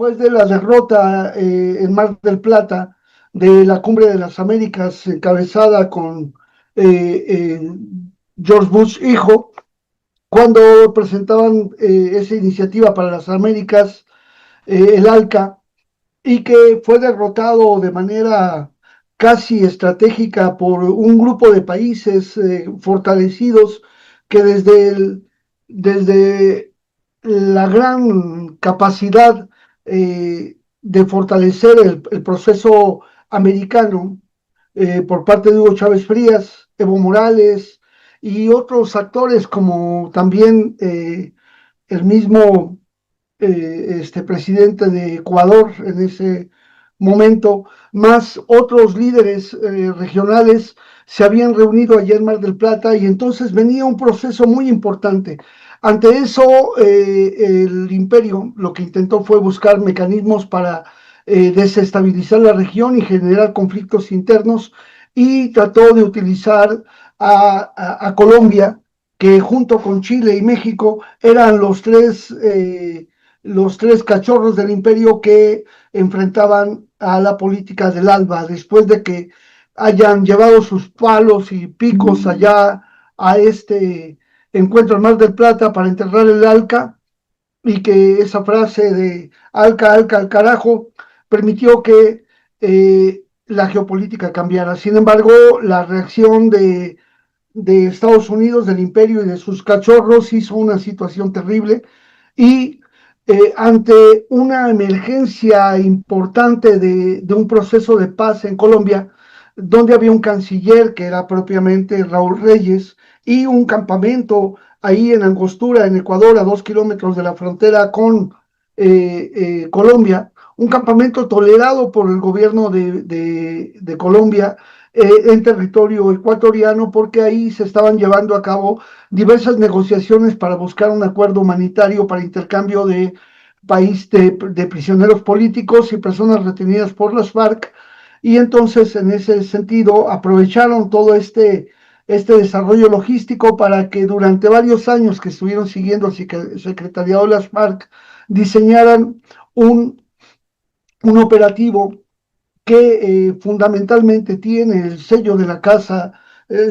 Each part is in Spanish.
después de la derrota en Mar del Plata de la Cumbre de las Américas, encabezada con eh, eh, George Bush hijo, cuando presentaban esa iniciativa para las Américas, el ALCA, y que fue derrotado de manera casi estratégica por un grupo de países fortalecidos que desde la gran capacidad de fortalecer el proceso americano por parte de Hugo Chávez Frías, Evo Morales y otros actores como también el mismo presidente de Ecuador en ese momento, más otros líderes regionales se habían reunido allá en Mar del Plata y entonces venía un proceso muy importante. Ante eso, el imperio lo que intentó fue buscar mecanismos para desestabilizar la región y generar conflictos internos y trató de utilizar a Colombia, que junto con Chile y México eran los tres cachorros del imperio que enfrentaban a la política del ALBA, después de que hayan llevado sus palos y picos allá a este encuentro en Mar del Plata para enterrar el ALCA, y que esa frase de ALCA, ALCA, al carajo, permitió que la geopolítica cambiara. Sin embargo, la reacción de Estados Unidos, del imperio y de sus cachorros hizo una situación terrible y ante una emergencia importante de un proceso de paz en Colombia, donde había un canciller que era propiamente Raúl Reyes y un campamento ahí en Angostura, en Ecuador, a 2 kilómetros de la frontera con Colombia, un campamento tolerado por el gobierno de Colombia en territorio ecuatoriano, porque ahí se estaban llevando a cabo diversas negociaciones para buscar un acuerdo humanitario para intercambio de prisioneros políticos y personas retenidas por las FARC. Y entonces, en ese sentido, aprovecharon todo este desarrollo logístico para que durante varios años que estuvieron siguiendo el secretariado de las FARC diseñaran un operativo que fundamentalmente tiene el sello de la casa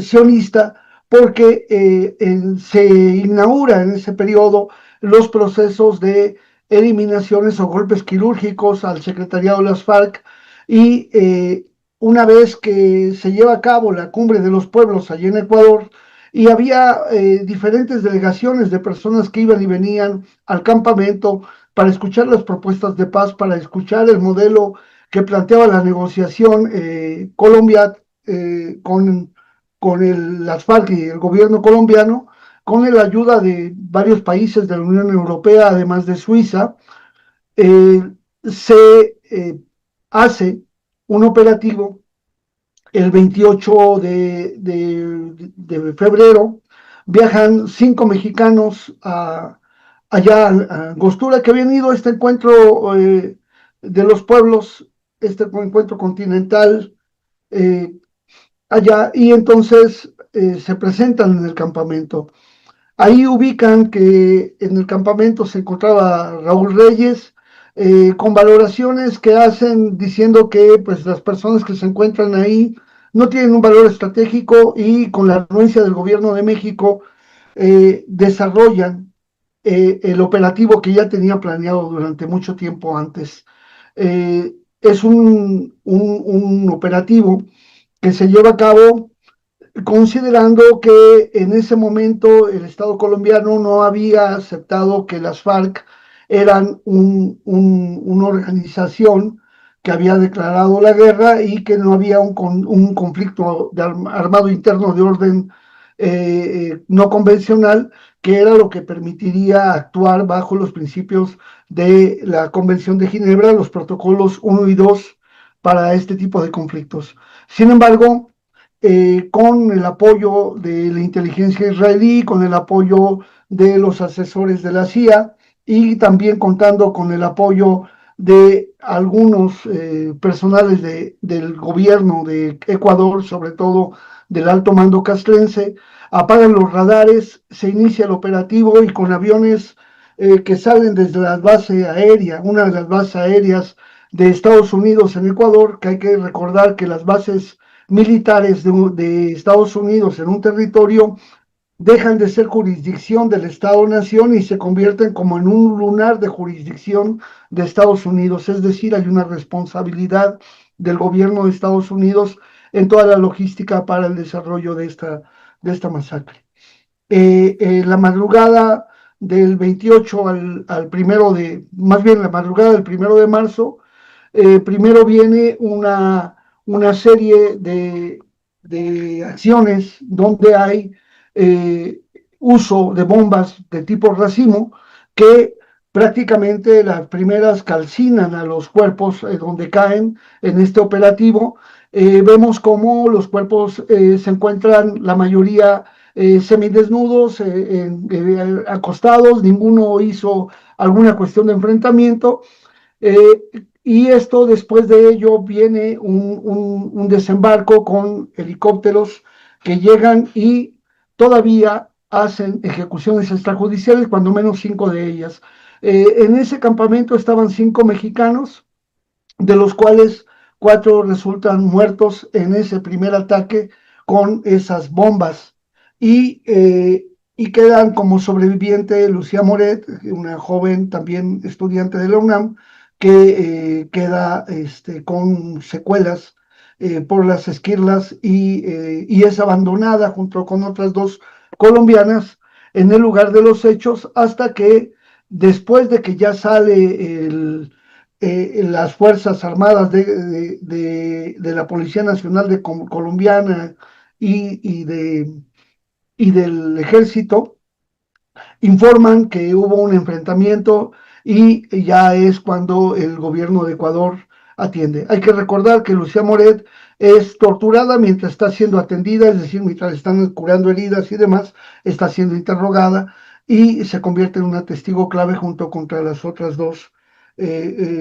sionista, porque se inaugura en ese periodo los procesos de eliminaciones o golpes quirúrgicos al secretariado de las FARC y una vez que se lleva a cabo la cumbre de los pueblos allí en Ecuador y había diferentes delegaciones de personas que iban y venían al campamento para escuchar las propuestas de paz, para escuchar el modelo que planteaba la negociación Colombia con las FARC y el gobierno colombiano, con la ayuda de varios países de la Unión Europea, además de Suiza, eh, se hace un operativo el 28 de febrero. Viajan 5 mexicanos allá a Angostura, que habían ido a este encuentro de los pueblos, este encuentro continental eh, allá, y entonces se presentan en el campamento. Ahí ubican que en el campamento se encontraba Raúl Reyes, con valoraciones que hacen diciendo que pues, las personas que se encuentran ahí no tienen un valor estratégico y con la anuencia del gobierno de México desarrollan el operativo que ya tenía planeado durante mucho tiempo antes. Es un operativo que se lleva a cabo considerando que en ese momento el Estado colombiano no había aceptado que las FARC eran una organización que había declarado la guerra y que no había un conflicto armado interno de orden no convencional, que era lo que permitiría actuar bajo los principios de la Convención de Ginebra, los protocolos 1 y 2 para este tipo de conflictos. Sin embargo, con el apoyo de la inteligencia israelí, con el apoyo de los asesores de la CIA y también contando con el apoyo de algunos personales del gobierno de Ecuador, sobre todo del alto mando castrense, apagan los radares, se inicia el operativo y con aviones que salen desde la base aérea, una de las bases aéreas de Estados Unidos en Ecuador, que hay que recordar que las bases militares de Estados Unidos en un territorio dejan de ser jurisdicción del Estado-Nación y se convierten como en un lunar de jurisdicción de Estados Unidos. Es decir, hay una responsabilidad del gobierno de Estados Unidos en toda la logística para el desarrollo de esta masacre. La madrugada del 28 al primero de, más bien la madrugada del 1 de marzo, primero viene una serie de acciones donde hay uso de bombas de tipo racimo que prácticamente las primeras calcinan a los cuerpos donde caen en este operativo. Vemos cómo los cuerpos se encuentran la mayoría semidesnudos, acostados, ninguno hizo alguna cuestión de enfrentamiento. Y esto después de ello viene un desembarco con helicópteros que llegan y todavía hacen ejecuciones extrajudiciales, cuando menos 5 de ellas. En ese campamento estaban 5 mexicanos, de los cuales 4 resultan muertos en ese primer ataque con esas bombas. Y quedan como sobreviviente Lucía Moret, una joven también estudiante de la UNAM, que queda con secuelas por las esquirlas y es abandonada junto con otras 2 colombianas en el lugar de los hechos, hasta que después de que ya sale las Fuerzas Armadas de la Policía Nacional Colombiana y y del Ejército, informan que hubo un enfrentamiento y ya es cuando el gobierno de Ecuador atiende. Hay que recordar que Lucía Moret es torturada mientras está siendo atendida, es decir, mientras están curando heridas y demás, está siendo interrogada y se convierte en una testigo clave junto contra las otras 2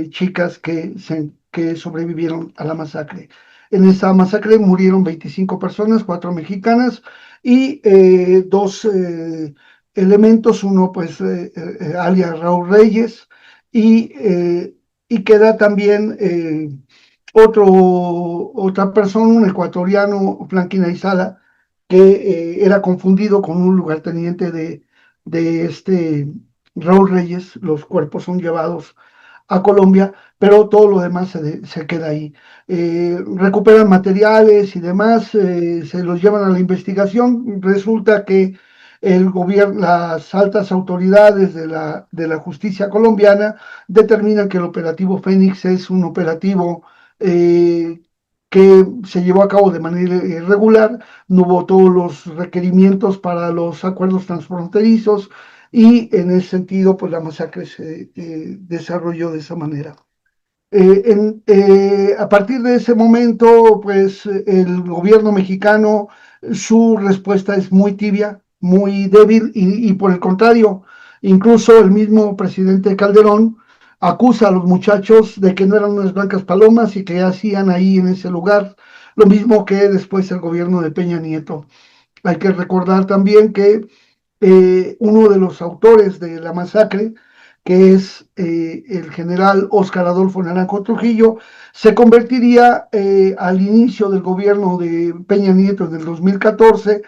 chicas que sobrevivieron a la masacre. En esa masacre murieron 25 personas, 4 mexicanas y 2 elementos, uno pues alias Raúl Reyes, y, eh, y queda también otra persona, un ecuatoriano, Franklin Aizala, que era confundido con un lugarteniente de Raúl Reyes. Los cuerpos son llevados a Colombia, pero todo lo demás se queda ahí. Recuperan materiales y demás, se los llevan a la investigación. Resulta que el gobierno, las altas autoridades de la justicia colombiana determinan que el operativo Fénix es un operativo que se llevó a cabo de manera irregular, no hubo todos los requerimientos para los acuerdos transfronterizos y en ese sentido pues la masacre se desarrolló de esa manera. A partir de ese momento, pues el gobierno mexicano, su respuesta es muy tibia, muy débil y por el contrario, incluso el mismo presidente Calderón acusa a los muchachos de que no eran unas blancas palomas y que hacían ahí en ese lugar, lo mismo que después el gobierno de Peña Nieto. Hay que recordar también que uno de los autores de la masacre, que es el general Óscar Adolfo Naranjo Trujillo, se convertiría al inicio del gobierno de Peña Nieto en el 2014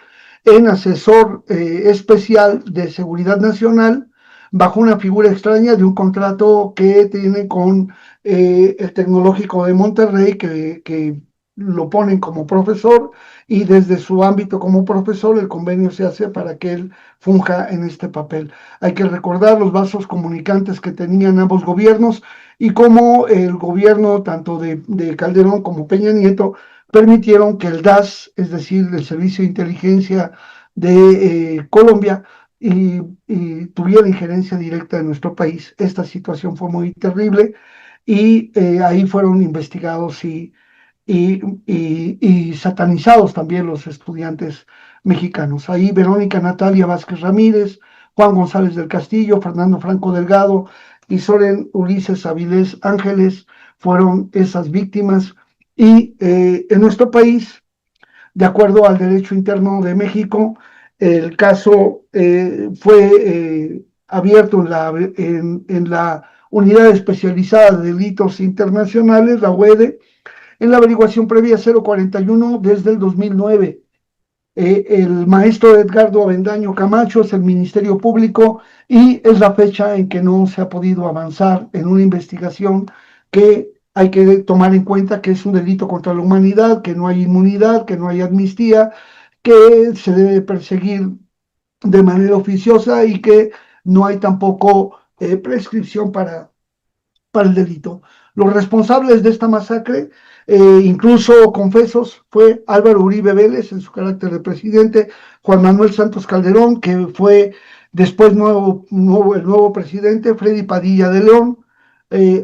en asesor especial de seguridad nacional, bajo una figura extraña de un contrato que tiene con el Tecnológico de Monterrey, que lo ponen como profesor, y desde su ámbito como profesor el convenio se hace para que él funja en este papel. Hay que recordar los vasos comunicantes que tenían ambos gobiernos y cómo el gobierno tanto de Calderón como Peña Nieto permitieron que el DAS, es decir, el Servicio de Inteligencia de Colombia, tuviera injerencia directa en nuestro país. Esta situación fue muy terrible y ahí fueron investigados y satanizados también los estudiantes mexicanos. Ahí Verónica Natalia Vázquez Ramírez, Juan González del Castillo, Fernando Franco Delgado y Soren Ulises Avilés Ángeles fueron esas víctimas. Y en nuestro país, de acuerdo al derecho interno de México, el caso fue abierto en la Unidad Especializada de Delitos Internacionales, la UEDE, en la averiguación previa 041 desde el 2009. El maestro Edgardo Avendaño Camacho es el Ministerio Público y es la fecha en que no se ha podido avanzar en una investigación que hay que tomar en cuenta que es un delito contra la humanidad, que no hay inmunidad, que no hay amnistía, que se debe perseguir de manera oficiosa y que no hay tampoco prescripción para el delito. Los responsables de esta masacre, incluso confesos, fue Álvaro Uribe Vélez en su carácter de presidente, Juan Manuel Santos Calderón, que fue después el nuevo presidente, Freddy Padilla de León,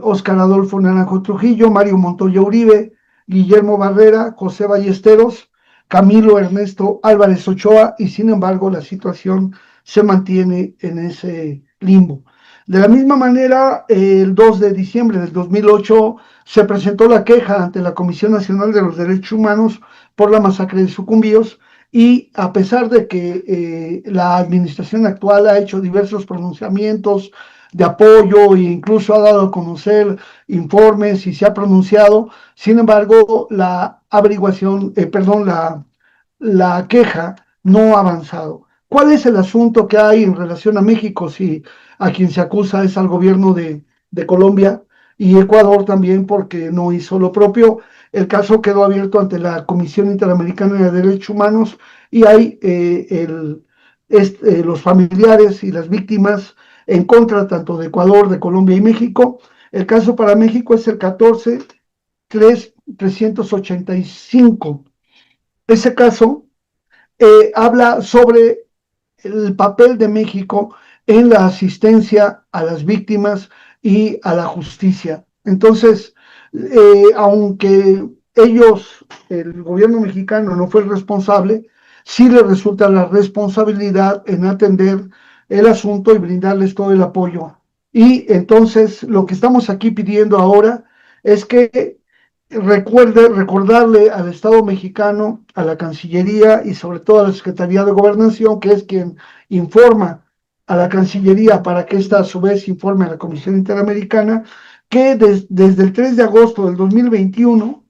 Óscar Adolfo Naranjo Trujillo, Mario Montoya Uribe, Guillermo Barrera, José Ballesteros, Camilo Ernesto Álvarez Ochoa, y sin embargo la situación se mantiene en ese limbo. De la misma manera, el 2 de diciembre del 2008 se presentó la queja ante la Comisión Nacional de los Derechos Humanos por la masacre de Sucumbíos, y a pesar de que la administración actual ha hecho diversos pronunciamientos de apoyo e incluso ha dado a conocer informes y se ha pronunciado, sin embargo, la averiguación, la queja no ha avanzado. ¿Cuál es el asunto que hay en relación a México? Si a quien se acusa es al gobierno de Colombia y Ecuador también, porque no hizo lo propio. El caso quedó abierto ante la Comisión Interamericana de Derechos Humanos y hay los familiares y las víctimas en contra tanto de Ecuador, de Colombia y México. El caso para México es el 14-385. Ese caso habla sobre el papel de México en la asistencia a las víctimas y a la justicia. Entonces, aunque el gobierno mexicano no fue el responsable, sí le resulta la responsabilidad en atender el asunto y brindarles todo el apoyo. Y entonces lo que estamos aquí pidiendo ahora es que recordarle al Estado mexicano, a la Cancillería y sobre todo a la Secretaría de Gobernación, que es quien informa a la Cancillería para que ésta a su vez informe a la Comisión Interamericana, que desde el 3 de agosto del 2021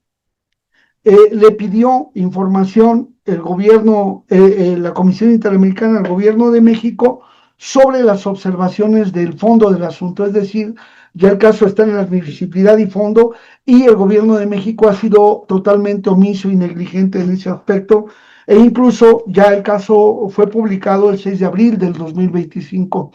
le pidió información la Comisión Interamericana al gobierno de México sobre las observaciones del fondo del asunto, es decir, ya el caso está en la admisibilidad y fondo, y el gobierno de México ha sido totalmente omiso y negligente en ese aspecto, e incluso ya el caso fue publicado el 6 de abril del 2025.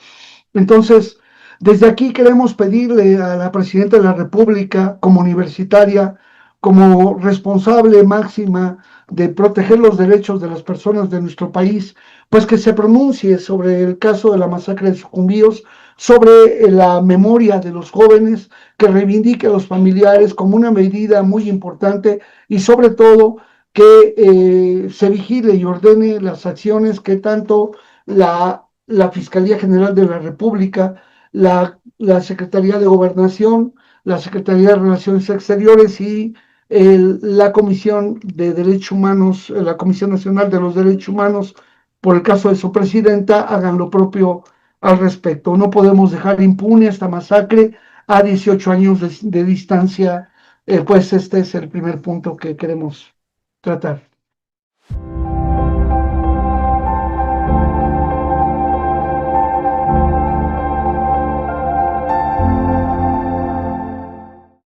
Entonces, desde aquí queremos pedirle a la Presidenta de la República, como universitaria, como responsable máxima de proteger los derechos de las personas de nuestro país, pues que se pronuncie sobre el caso de la masacre de Sucumbíos, sobre la memoria de los jóvenes, que reivindique a los familiares como una medida muy importante y sobre todo que se vigile y ordene las acciones que tanto la Fiscalía General de la República, la Secretaría de Gobernación, la Secretaría de Relaciones Exteriores y la Comisión de Derechos Humanos, la Comisión Nacional de los Derechos Humanos, por el caso de su presidenta, hagan lo propio al respecto. No podemos dejar impune esta masacre a 18 años de distancia, pues este es el primer punto que queremos tratar.